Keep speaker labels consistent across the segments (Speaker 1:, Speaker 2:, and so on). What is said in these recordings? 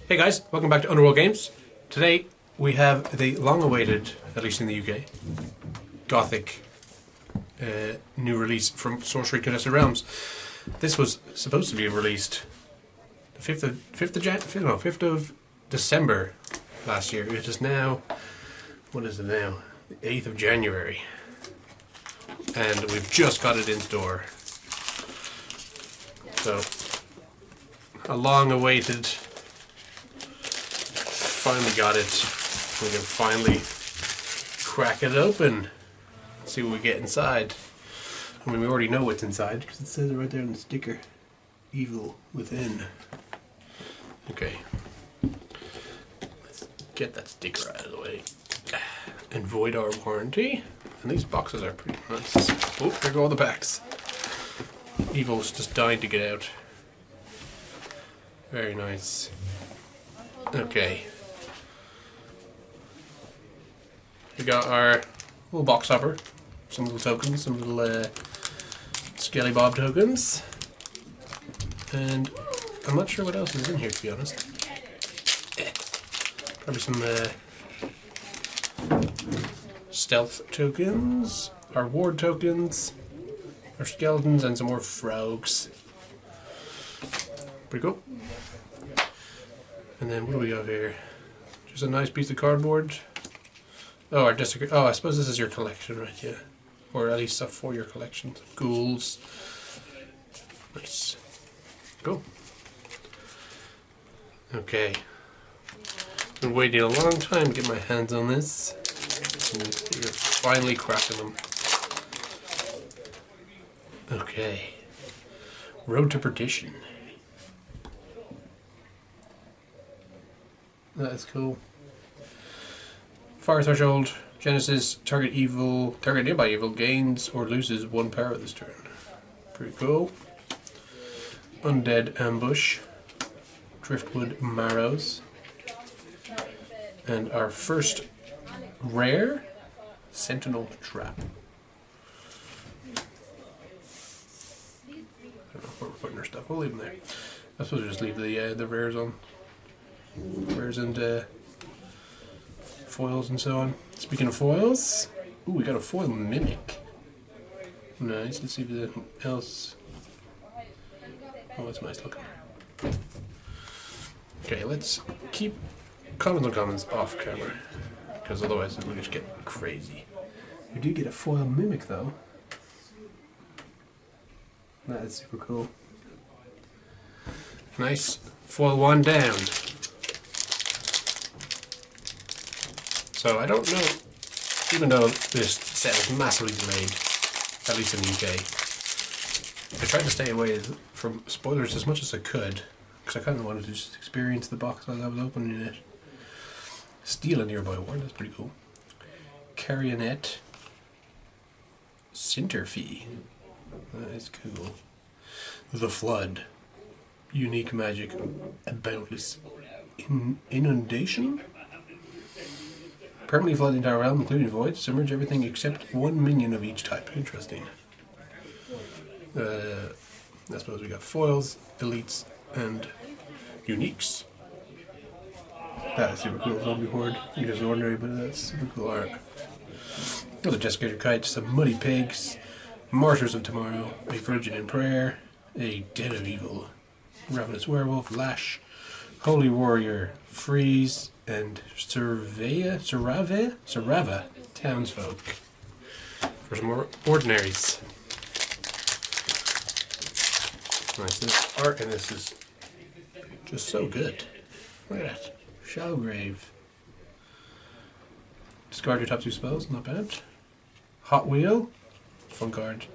Speaker 1: Hey guys, welcome back to Underworld Games. Today we have the long-awaited, at least in the UK, Gothic new release from Sorcery Contested Realms. This was supposed to be released the 5th of December last year. It is now, what is it now? The 8th of January. And we've just got it in store. So, a long-awaited, finally got it. We can finally crack it open, see what we get inside. I mean, we already know what's inside because it says it right there on the sticker. Evil within. Okay. Let's get that sticker out of the way. And void our warranty. And these boxes are pretty nice. Oh, there go all the packs. Evil's just dying to get out. Very nice. Okay. We got our little box hopper. Some little tokens, some little Skelly Bob tokens. And I'm not sure what else is in here, to be honest. Probably some stealth tokens, our ward tokens, our skeletons, and some more frogs. Pretty cool. And then what do we have here? Just a nice piece of cardboard. Oh, our desecration. Oh, I suppose this is your collection, right? Yeah. Or at least stuff for your collection. Ghouls. Nice. Cool. Okay. Been waiting a long time to get my hands on this. And you're finally cracking them. Okay. Road to Perdition. That's cool. Fire Threshold. Genesis. Target nearby evil gains or loses 1 power this turn. Pretty cool. Undead Ambush. Driftwood Marrows. And our first rare, Sentinel Trap. I don't know where we're putting our stuff. We'll leave them there. I suppose we'll just leave the rares on. Rares and foils and so on. Speaking of foils, ooh, we got a foil Mimic. Nice. Let's see if there's anything else. Oh, that's nice looking. Okay, let's keep commons and commons off camera, because otherwise it will just get crazy. We do get a foil Mimic though. That is super cool. Nice. Foil 1 down. So I don't know, even though this set is massively delayed, at least in the UK, I tried to stay away from spoilers as much as I could, because I kind of wanted to just experience the box as I was opening it. Steal a nearby ward, that's pretty cool. Carrionet. Cinterfee. That is cool. The Flood. Unique magic. Boundless inundation? Permanently flood the entire realm, including void. Submerge everything except 1 minion of each type. Interesting. I suppose we got foils, elites, and uniques. That is super cool. Zombie Horde. I think it's ordinary, but that's super cool art. Another Desiccator Kite, some Muddy Pigs, Martyrs of Tomorrow, a Virgin in Prayer, a Den of Evil, Ravenous Werewolf, Lash, Holy Warrior, Freeze, and Sarava Townsfolk. For some more ordinaries. Nice. This art in this is just so good. Look at that. Shellgrave. Discard your top 2 spells, not bad. Hot Wheel, fun card.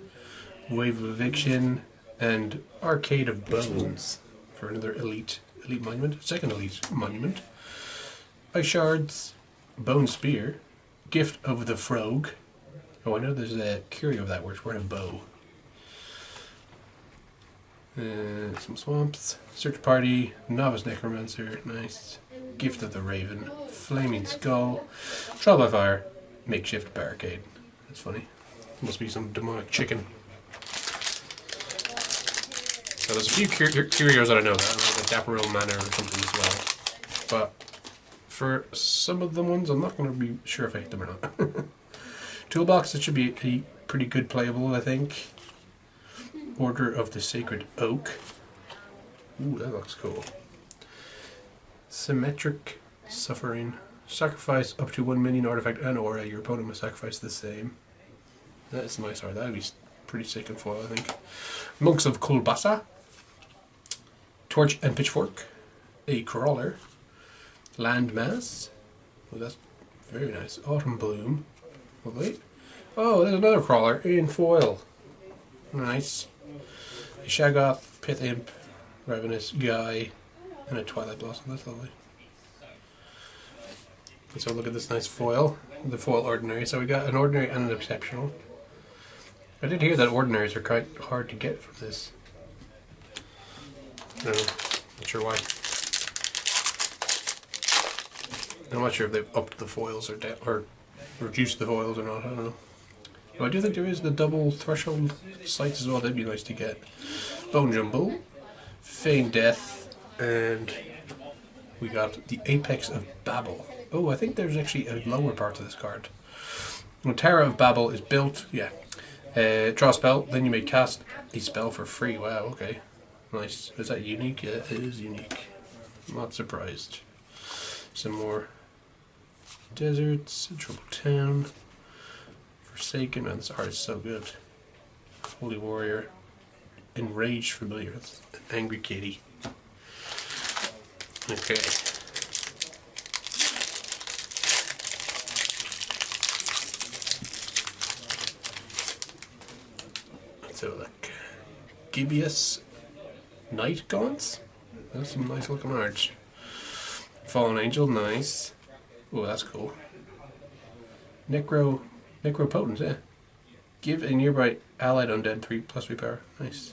Speaker 1: Wave of Eviction, and Arcade of Bones for another elite monument. Second elite monument. Ice Shards, Bone Spear, Gift of the Frog. Oh, I know there's a curio of that where it's wearing a bow. Some swamps. Search Party, Novice Necromancer, nice. Gift of the Raven, Flaming Skull, Trial by Fire, Makeshift Barricade. That's funny. Must be some demonic chicken. So there's a few curios that I know about, like a Dapperel Manor or something as well. but for some of the ones, I'm not going to be sure if I hit them or not. Toolbox, it should be a pretty good playable, I think. Order of the Sacred Oak. Ooh, that looks cool. Symmetric Suffering. Sacrifice up to 1 minion artifact and aura. Your opponent must sacrifice the same. That is nice art. That would be pretty sick in foil, I think. Monks of Kulbasa. Torch and Pitchfork. A Crawler. Landmass. Oh, that's very nice. Autumn Bloom. Lovely. Oh, there's another Crawler in foil. Nice. A Shaggoth, Pith Imp, Ravenous Guy, and a Twilight Blossom. That's lovely. So look at this nice foil. The foil ordinary. So we got an ordinary and an exceptional. I did hear that ordinaries are quite hard to get from this. I don't know. Not sure why. I'm not sure if they've upped the foils or reduced the foils or not. I don't know. But I do think there is the double threshold sights as well. That'd be nice to get. Bone Jumble, Feigned Death, and we got the Apex of Babel. Oh, I think there's actually a lower part to this card. When Tower of Babel is built, yeah. Draw a spell, then you may cast a spell for free. Wow, okay. Nice. Is that unique? Yeah, it is unique. I'm not surprised. Some more deserts, Troubled Town, Forsaken, and this art is so good. Holy Warrior, Enraged Familiar, that's an Angry Kitty. Okay. So look, Gibeus Night Gaunts. That's some nice looking art. Fallen Angel, nice. Oh, that's cool. Necropotent, yeah. Give a nearby allied undead 3+3 power. Nice.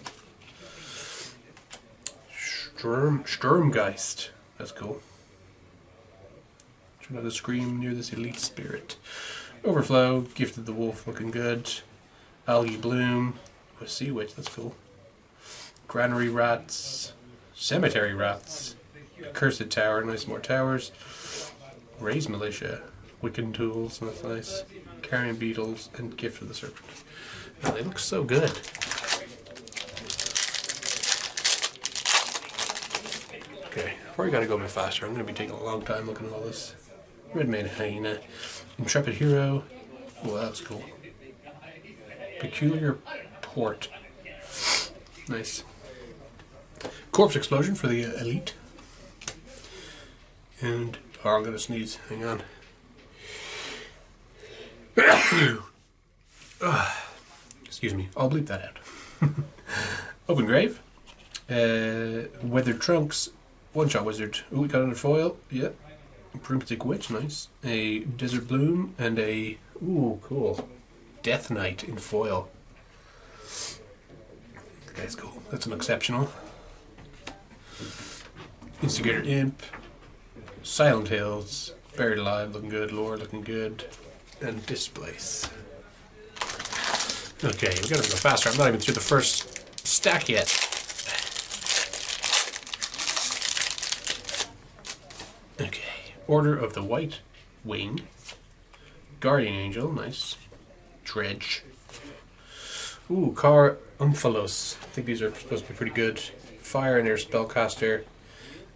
Speaker 1: Sturmgeist. That's cool. Try not to scream near this elite spirit. Overflow, Gift of the Wolf, looking good. Algae Bloom. A Sea Witch, that's cool. Granary Rats. Cemetery Rats. Cursed Tower, nice more towers. Raise Militia. Wiccan Tools, that's nice. Carrion Beetles, and Gift of the Serpent. Oh, they look so good. Okay, probably gotta go a bit faster. I'm gonna be taking a long time looking at all this. Red-Mane Hyena. Intrepid Hero. Oh, that's cool. Peculiar Port. Nice. Corpse Explosion for the elite. And, oh, I'm gonna sneeze. Hang on. Excuse me. I'll bleep that out. Open Grave. Weathered Trunks. One-shot Wizard. Oh, we got another foil. Yep. Broomstick Witch. Nice. A Desert Bloom and a... Ooh, cool. Death Knight in foil. That's cool. That's an exceptional. Instigator Imp. Silent Hills. Buried Alive looking good. Lore looking good. And Displace. Okay, we gotta go faster. I'm not even through the first stack yet. Okay. Order of the White Wing. Guardian Angel, nice. Dredge. Ooh, Car Umphalos. I think these are supposed to be pretty good. Fire and Air Spellcaster.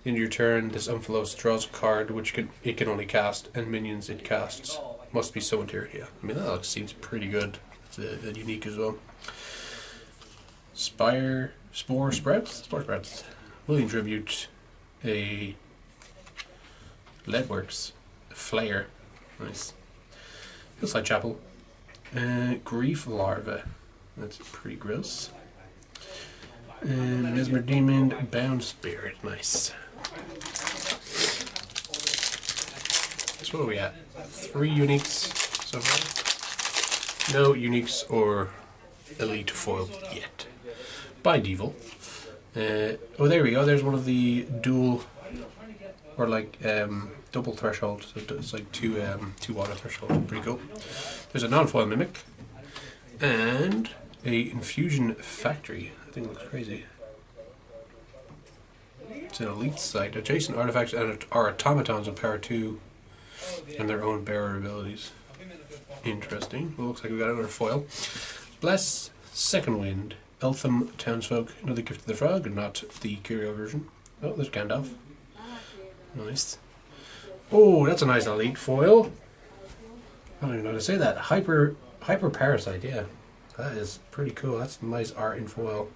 Speaker 1: In your turn, this Umphalos draws a card which it can only cast, and minions it casts must be so interior. Yeah, I mean that seems pretty good. It's a unique as well. Spore Sprouts. William Tribute. A Leadworks. A Flare. Nice. Hillside Chapel. Grief Larva. That's pretty gross. And Mesmer Demon. Bound Spirit. Nice. So what are we at? 3 uniques so far. No uniques or elite foil yet. By Devil. Oh, there we go. There's one of the dual or like double threshold. So it's like two water threshold. Pretty cool. There's a non-foil Mimic and a Infusion Factory. I think it looks crazy. It's an elite site. Adjacent artifacts are automatons of power 2 and their own bearer abilities. Interesting. Well, looks like we got another foil. Bless, Second Wind, Eltham Townsfolk, another gift to the frog, and not the curio version. Oh, there's Gandalf. Nice. Oh, that's a nice elite foil. I don't even know how to say that. Hyper Parasite, yeah. That is pretty cool. That's nice art in foil.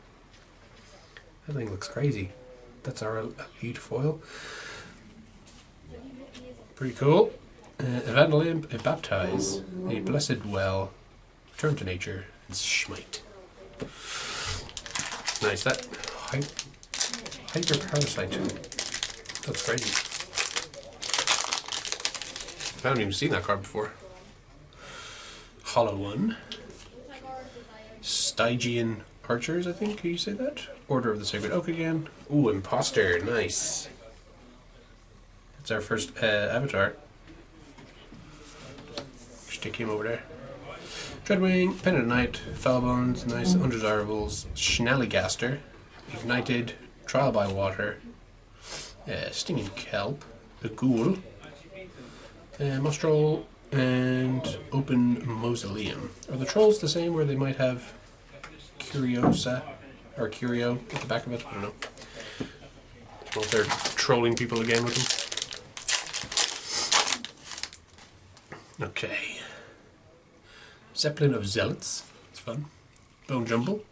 Speaker 1: That thing looks crazy. That's our elite foil. Pretty cool. Evangeline, Baptize, a Blessed Well, Turn to Nature, and Smite. Nice. That Hyper Parasite. That's crazy. I haven't even seen that card before. Hollow One. Stygian Archers, I think. Can you say that? Order of the Sacred Oak again. Ooh, Imposter. Nice. It's our first avatar. Stick him over there. Dreadwing, Penitent Knight, Fellbones, nice. Undesirables, Schnallygaster, Ignited, Trial by Water, Stinging Kelp, the Ghoul, Mostrol, and Open Mausoleum. Are the trolls the same where they might have Curiosa or Curio at the back of it? I don't know. Well, if they're trolling people again with them. Okay. Zeppelin of Zealots. It's fun. Bone Jumble.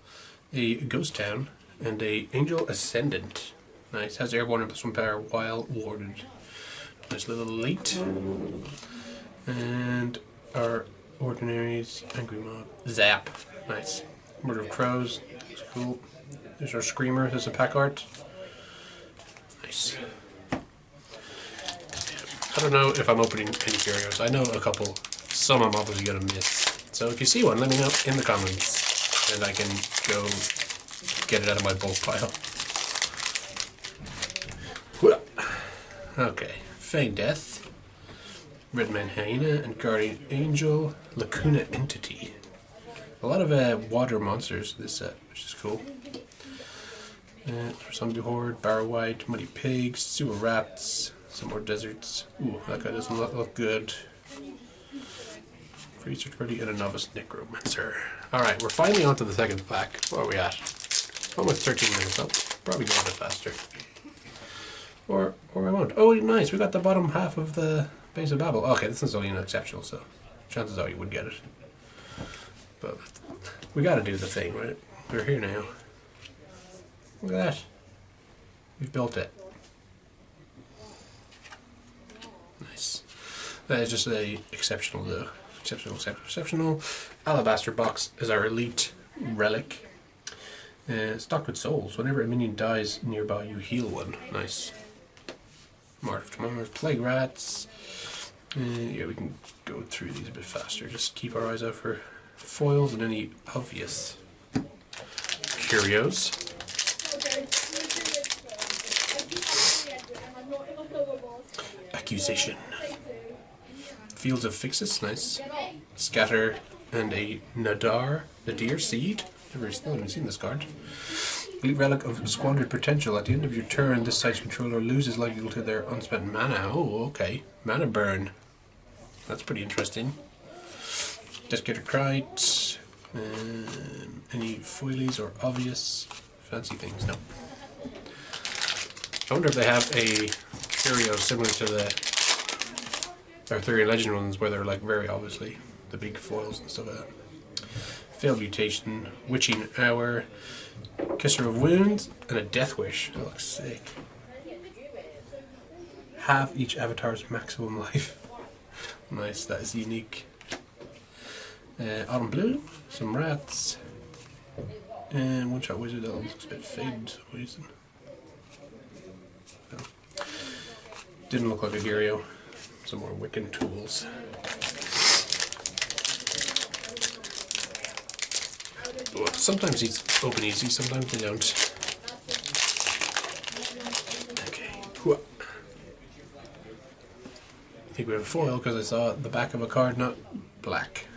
Speaker 1: A Ghost Town. And a Angel Ascendant. Nice. Has airborne and +1 power while warded. Nice little elite. And our ordinaries. Angry Mob. Zap. Nice. Murder of Crows. That's cool. There's our Screamer. There's a pack art. Nice. I don't know if I'm opening any curios. I know a couple. Some I'm obviously going to miss. So if you see one, let me know in the comments. And I can go get it out of my bulk pile. Okay. Fey Death. Redman Hyena and Guardian Angel. Lacuna Entity. A lot of water monsters this set, which is cool. Zombie Horde, Barrow White, Muddy Pigs, Sewer Rats, some more deserts. Ooh, that guy doesn't look good. Research Party and a Novice Necromancer. Alright, we're finally on to the second pack. Where are we at? Almost 13 minutes. I'll probably go a bit faster. Or I won't. Oh, nice. We got the bottom half of the Base of Babel. Okay, this is only an exceptional, so chances are you would get it. But we gotta do the thing, right? We're here now. Look at that. We've built it. Nice. That is just a exceptional though. Exceptional. Alabaster Box is our elite relic. Stocked with souls. Whenever a minion dies nearby, you heal one. Nice. Mark of Tomorrow. Plague Rats. Yeah, we can go through these a bit faster. Just keep our eyes out for foils and any obvious curios. Accusation. Fields of Fixus, nice. Scatter and a Nadir Seed. Never even seen this card. Elite Relic of Squandered Potential. At the end of your turn, this site's controller loses life equal to their unspent mana. Oh, okay. Mana burn. That's pretty interesting. Desiccated Kite. Any foilies or obvious fancy things? No. I wonder if they have a curio similar to the Arthurian Legend ones where they're like very obviously the big foils and stuff like that. Failed Mutation, Witching Hour, Kisser of Wounds, and a Death Wish. That looks sick. Half each avatar's maximum life. Nice, that is unique. Autumn Blue, some rats, and One Shot Wizard. That looks a bit faded for some reason. No. Didn't look like a curio. Some more Wiccan tools. Well, sometimes these open easy, sometimes they don't. Okay. I think we have a foil because I saw the back of a card, not black.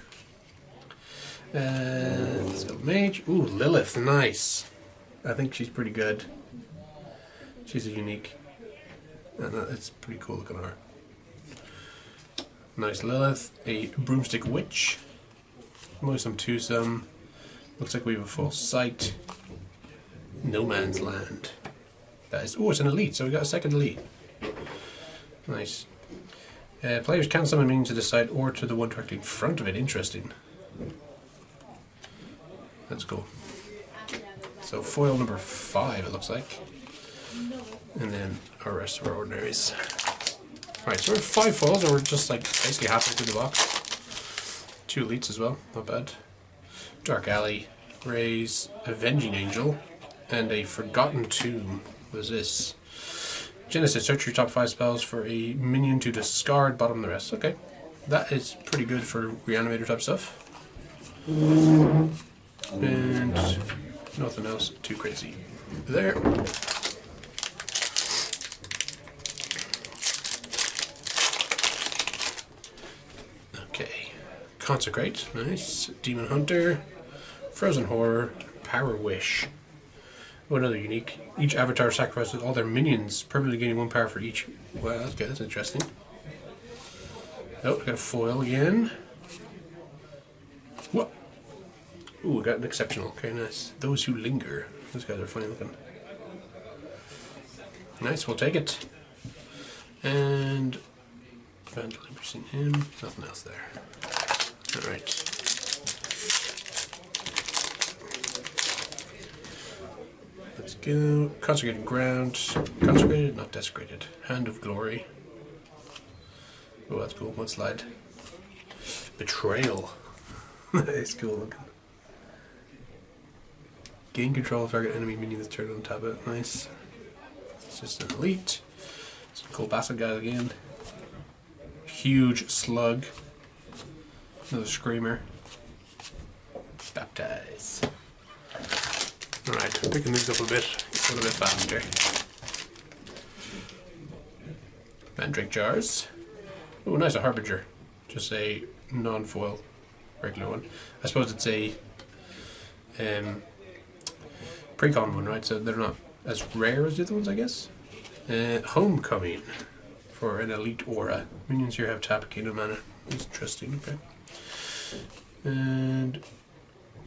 Speaker 1: Let's go Mage. Ooh, Lilith, nice. I think she's pretty good. She's a unique. And it's pretty cool looking art. Nice Lilith, a Broomstick Witch. Moisum Twosome. Looks like we have a full sight. No Man's Land. That is. Oh, it's an elite, so we got a second elite. Nice. Players can summon minions to the side or to the one directly in front of it. Interesting. That's cool. So foil number 5, it looks like. And then our rest of our ordinaries. Right, so we're 5 foils, and we're just like basically halfway through the box. 2 elites as well, not bad. Dark Alley, Raise, Avenging Angel, and a Forgotten Tomb. What is this? Genesis, search your top 5 spells for a minion to discard, bottom the rest. Okay, that is pretty good for reanimator type stuff. And nothing else too crazy there. Okay, Consecrate, nice. Demon Hunter, Frozen Horror, Power Wish. Oh, another unique. Each avatar sacrifices all their minions, permanently gaining 1 power for each. Wow, that's good, that's interesting. Oh, we got a foil again. What? Ooh, we got an exceptional. Okay, nice. Those Who Linger. Those guys are funny looking. Nice, we'll take it. And Vandal Impressing him. Nothing else there. Alright. Let's go. Consecrated Ground. Consecrated, not desecrated. Hand of Glory. Oh, that's cool. One slide. Betrayal. That's cool looking. Gain control of target enemy minion that's turned on tablet. Nice. It's just an elite. Some cool basset guys again. Huge slug. Another screamer. Baptize. Alright, picking these up a bit faster. Mandrake Jars. Oh, nice, a Harbinger. Just a non-foil, regular one. I suppose it's a precon one, right? So they're not as rare as the other ones, I guess. Homecoming for an elite aura. Minions here have tap Kingdom mana. Interesting, okay. And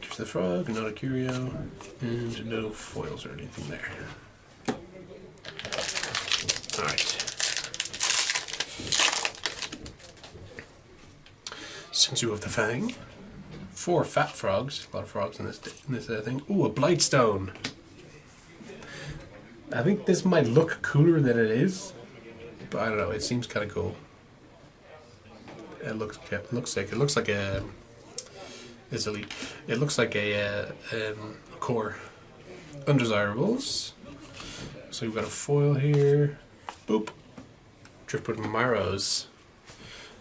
Speaker 1: Curse the Frog, not a curio, and no foils or anything there. Alright. Sensu of the Fang. 4 fat frogs. A lot of frogs in this thing. Ooh, a Blightstone. I think this might look cooler than it is, but I don't know. It seems kind of cool. It looks sick. It looks like a. It's elite. It looks like a core. Undesirables. So we've got a foil here. Boop. Driftwood Marrows.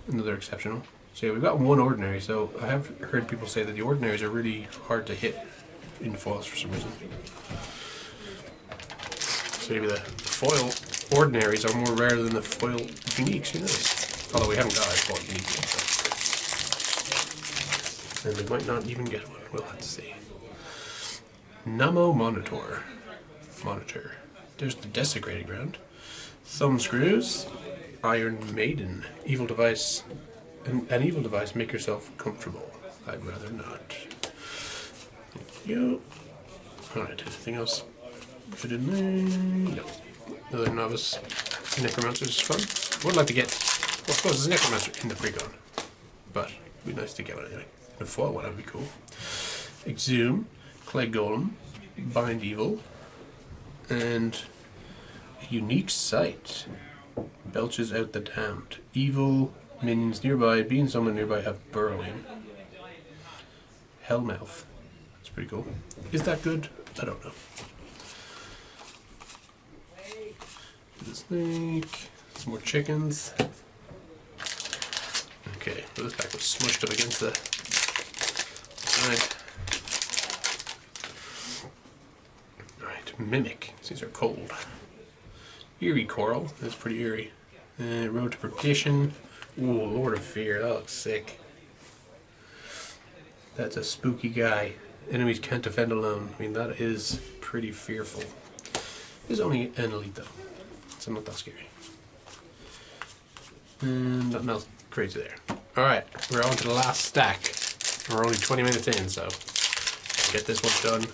Speaker 1: Another exceptional. So yeah, we've got 1 ordinary. So I have heard people say that the ordinaries are really hard to hit in foils for some reason. So maybe the foil ordinaries are more rare than the foil uniques. Who knows? Although we haven't got a foil unique yet. So. And we might not even get one. We'll have to see. Namo Monitor. There's the Desecrated Ground. Thumb Screws. Iron Maiden. Evil Device. An evil device, make yourself comfortable. I'd rather not. Thank you. Alright, anything else? Put in there. No. Another novice. Necromancer is fun. I would like to get. Well, I suppose there's a Necromancer in the precon. But it'd be nice to get one anyway. The foil one would be cool. Exhume. Clay Golem. Bind Evil. And a Unique Sight. Belches out the damned. Evil minions nearby, being someone nearby, have burrowing. Hellmouth. That's pretty cool. Is that good? I don't know. The snake. Some more chickens. Okay, well, this pack was smushed up against the side. Alright, Mimic. These are cold. Eerie Coral. That's pretty eerie. Road to Perdition. Ooh, Lord of Fear. That looks sick. That's a spooky guy. Enemies can't defend alone. I mean, that is pretty fearful. It's only an elite though, so not that scary. And nothing else crazy there. Alright, we're on to the last stack. We're only 20 minutes in, so get this one done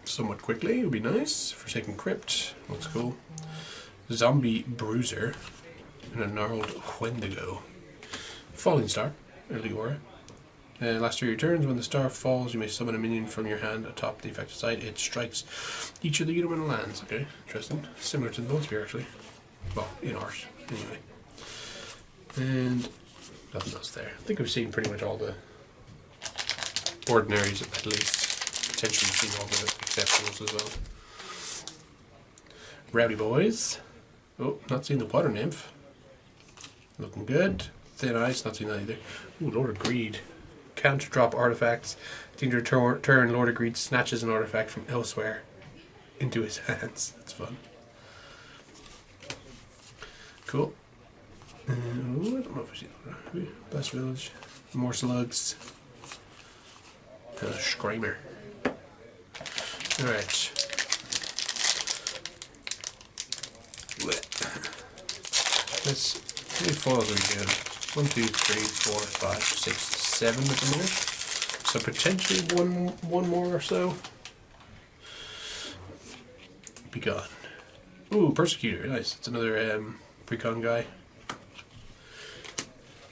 Speaker 1: somewhat quickly. It would be nice. Forsaken Crypt, looks cool. Zombie Bruiser, and a gnarled Wendigo. Falling Star, early aura. Last 3 turns, when the star falls, you may summon a minion from your hand atop the affected side. It strikes each of the Unimental lands. Okay, interesting. Similar to the Bone Spear, actually. Well, in art, anyway. And nothing else there. I think we've seen pretty much all the ordinaries, at least. Potentially seen all the exceptionals as well. Rowdy Boys. Oh, not seen the Water Nymph. Looking good. Thin Ice, not seen that either. Ooh, Lord of Greed. Can't drop artifacts. At the end of your turn, Lord of Greed snatches an artifact from elsewhere into his hands. That's fun. Cool. Ooh, I don't know if I see that. Blast Village. More slugs. And a Screamer. Alright. Let's. How many foils are we doing? 1, 2, 3, 4, 5, 6, 7 at the minute. So potentially one more or so. Be gone. Ooh, Persecutor, nice. It's another precon guy.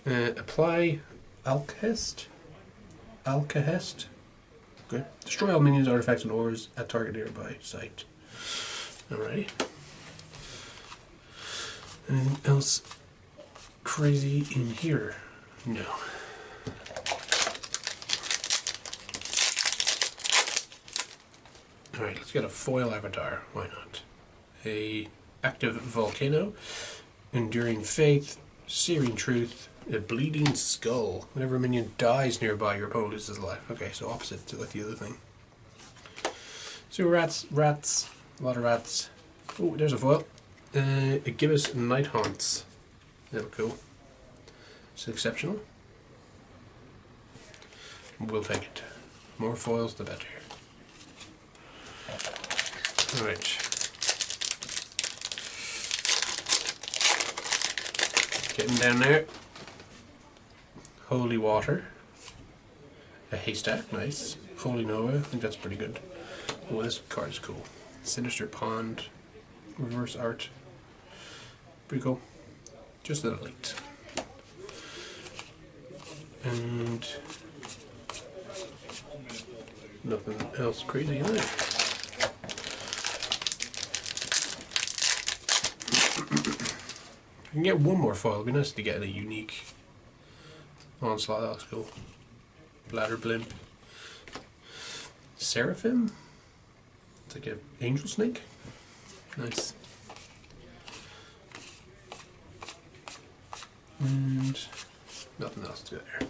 Speaker 1: Apply Alcahest. Good. Destroy all minions, artifacts, and ores at target nearby site. Alrighty. Anything else crazy in here? No. Alright, let's get a foil avatar. Why not? A active volcano, enduring faith, searing truth, a bleeding skull. Whenever a minion dies nearby, your opponent loses life. Okay, so opposite to like the other thing. So rats, a lot of rats. Oh, there's a foil. It gives us Night Haunts. That'll be cool. It's exceptional. We'll take it. More foils, the better. Alright. Getting down there. Holy Water. A Haystack, nice. Holy Noah, I think that's pretty good. Oh, this card is cool. Sinister Pond. Reverse art. Pretty cool. Just an elite. And nothing else crazy in there. I can get one more foil. It'd be nice to get a unique onslaught. That looks cool. Bladder Blimp. Seraphim? It's like an angel snake. Nice. And nothing else to do there.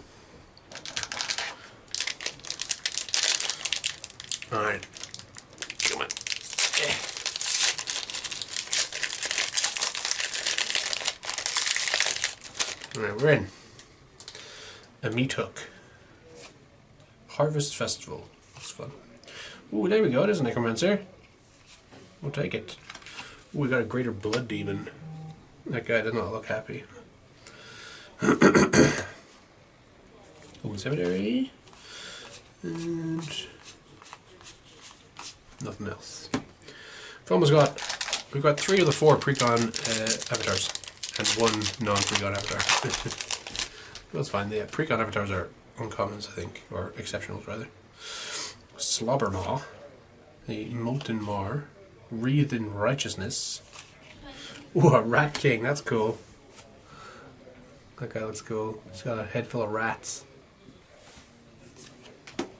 Speaker 1: Alright. Come on. Yeah. Alright, we're in. A meat hook. Harvest Festival. That's fun. Ooh, there we go. There's a Necromancer. We'll take it. Ooh, we got a Greater Blood Demon. That guy does not look happy. Open Cemetery. And nothing else. We've got 3 of the 4 precon avatars and 1 non-precon avatar. That's fine. The precon avatars are uncommons, I think, or exceptionals rather. Slobbermaw, a Molten Mar, Wreathed in Righteousness. Ooh, a Rat King, that's cool. That guy looks cool. He's got a head full of rats.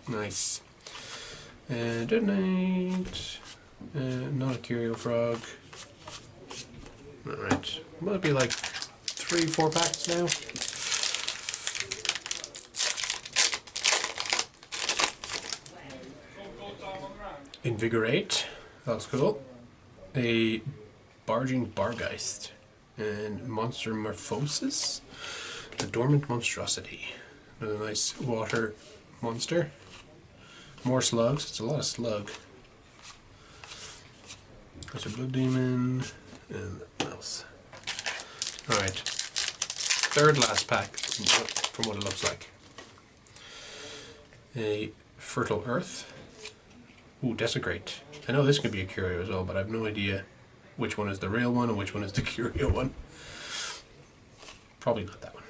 Speaker 1: Nice. Detonate. Not a Curio Frog. Alright. Might be like 3-4 packs now. Invigorate. That's cool. A Barging Bargeist. And Monster Morphosis. The Dormant Monstrosity. Another nice water monster. More slugs. It's a lot of slug. That's a Blood Demon, and what else? Alright, third last pack from what it looks like. A Fertile Earth. Ooh, Desecrate. I know this could be a curio as well, but I have no idea which one is the real one and which one is the curio one. Probably not that one.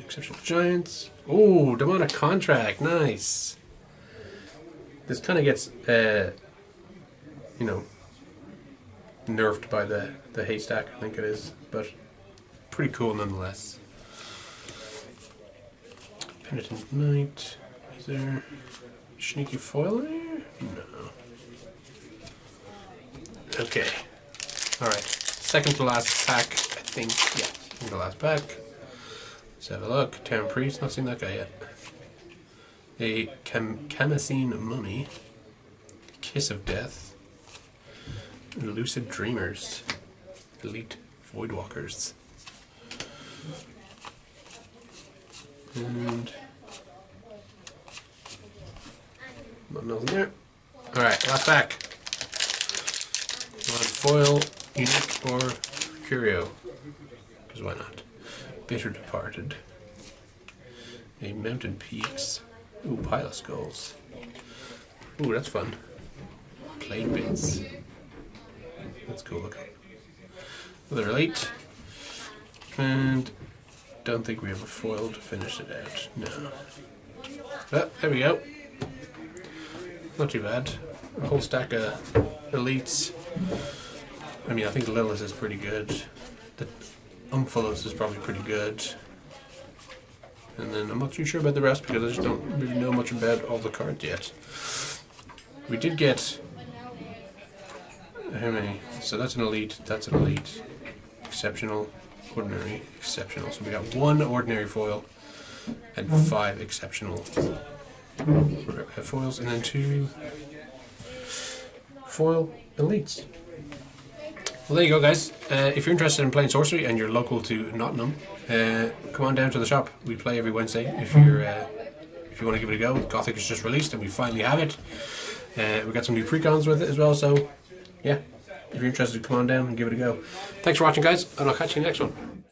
Speaker 1: Exceptional Giants. Oh, Demonic Contract. Nice. This kind of gets, you know, nerfed by the haystack, I think it is, but pretty cool nonetheless. Penitent Knight. Is there sneaky foil in here? No. Okay. Alright. Second to last pack, I think. Yeah, second to last pack. Let's have a look. Town Priest, not seen that guy yet. A Kamacine Mummy. Kiss of Death. Lucid Dreamers. Elite Voidwalkers. And nothing there. Alright, last pack. Foil, unique, or curio. Because why not? Bitter Departed. A Mountain Peaks. Ooh, Pile of Skulls. Ooh, that's fun. Plague Bits. That's cool looking. Another Elite. And don't think we have a foil to finish it out. No. Oh, there we go. Not too bad. A whole stack of Elites. I mean, I think Lilith is pretty good. The Umphalos is probably pretty good. And then I'm not too sure about the rest because I just don't really know much about all the cards yet. We did get... how many? So that's an Elite, that's an Elite. Exceptional, Ordinary, Exceptional. So we got one Ordinary foil and 5 Exceptional foils, and then 2 foil Elites. Well, there you go, guys. If you're interested in playing Sorcery and you're local to Nottingham, come on down to the shop. We play every Wednesday. If you want to give it a go, Gothic is just released and we finally have it. We got some new precons with it as well. So, yeah, if you're interested, come on down and give it a go. Thanks for watching, guys, and I'll catch you in the next one.